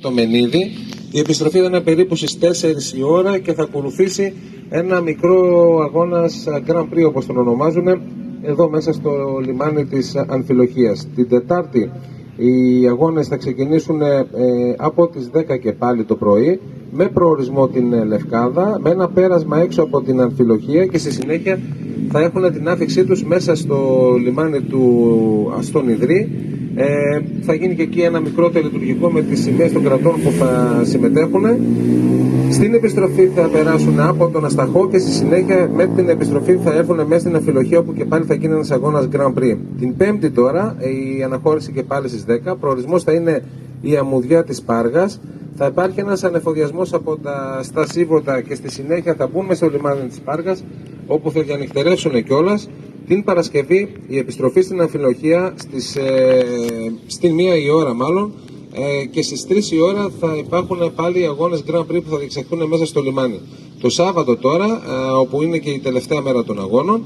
το Μενίδη. Η επιστροφή θα είναι περίπου στις 4 η ώρα και θα ακολουθήσει ένα μικρό αγώνας Grand Prix, όπως τον ονομάζουν, εδώ μέσα στο λιμάνι της Αμφιλοχίας. Την Τετάρτη οι αγώνες θα ξεκινήσουν από τις 10 και πάλι το πρωί, με προορισμό την Λευκάδα, με ένα πέρασμα έξω από την Αμφιλοχία και στη συνέχεια θα έχουν την άφηξή τους μέσα στο λιμάνι στον Ιδρύ. Θα γίνει και εκεί ένα μικρό τελετουργικό με τις σημαίες των κρατών που θα συμμετέχουν. Στην επιστροφή θα περάσουν από τον Ασταχό και στη συνέχεια με την επιστροφή θα έρθουν μέσα στην Αμφιλοχία, όπου και πάλι θα γίνει ένας αγώνας Grand Prix. Την Πέμπτη τώρα η αναχώρηση και πάλι στις 10. Προορισμός θα είναι η Αμμουδιά της Πάργας. Θα υπάρχει ένας ανεφοδιασμός από τα Στασίβωτα και στη συνέχεια θα μπουν μέσα στο λιμάνι της Πάργας, όπου θα διανυκτερεύσουν κιόλας. Την Παρασκευή η επιστροφή στην Αμφιλοχία στην 1 η ώρα μάλλον, και στις 3 η ώρα θα υπάρχουν πάλι οι αγώνες Grand Prix που θα διεξαχθούν μέσα στο λιμάνι. Το Σάββατο τώρα, όπου είναι και η τελευταία μέρα των αγώνων,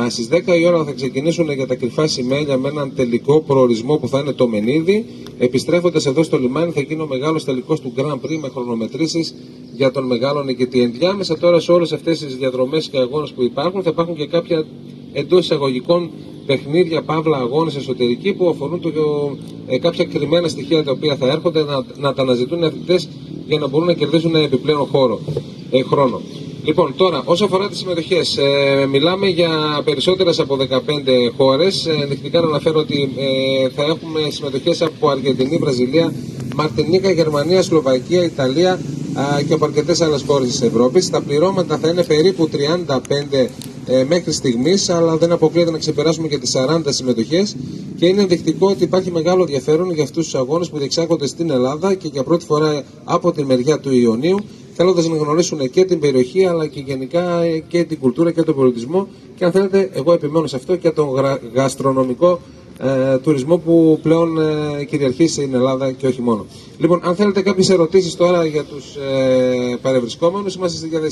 στις 10 η ώρα θα ξεκινήσουν για τα κρυφά σημαίνια με έναν τελικό προορισμό που θα είναι το Μενίδη. Επιστρέφοντας εδώ στο λιμάνι θα γίνει ο μεγάλος τελικός του Grand Prix με χρονομετρήσεις για τον μεγάλο νικητή. Ενδιάμεσα τώρα σε όλες αυτές τις διαδρομές και αγώνες που υπάρχουν θα υπάρχουν και κάποια εντός εισαγωγικών παιχνίδια, παύλα αγώνες εσωτερικοί που αφορούν κάποια κρυμμένα στοιχεία τα οποία θα έρχονται να τα αναζητούν οι αθλητές για να μπορούν να κερδίσουν επιπλέον χρόνο. Λοιπόν, τώρα, όσο αφορά τις συμμετοχές, μιλάμε για περισσότερες από 15 χώρες. Ενδεικτικά να αναφέρω ότι θα έχουμε συμμετοχές από Αργεντινή, Βραζιλία, Μαρτινίκα, Γερμανία, Σλοβακία, Ιταλία και από αρκετές άλλες χώρες της Ευρώπης. Τα πληρώματα θα είναι περίπου 35 μέχρι στιγμής, αλλά δεν αποκλείεται να ξεπεράσουμε και τις 40 συμμετοχές, και είναι ενδεικτικό ότι υπάρχει μεγάλο ενδιαφέρον για αυτούς τους αγώνες που διεξάγονται στην Ελλάδα και για πρώτη φορά από τη μεριά του Ιωνίου, θέλοντας να γνωρίσουν και την περιοχή αλλά και γενικά και την κουλτούρα και τον πολιτισμό, και αν θέλετε, εγώ επιμένω σε αυτό, και τον γαστρονομικό τουρισμό που πλέον κυριαρχεί στην Ελλάδα και όχι μόνο. Λοιπόν, αν θέλετε κάποιες ερωτήσεις τώρα για τους παρευρισκόμενους, είμαστε στη διάθεση.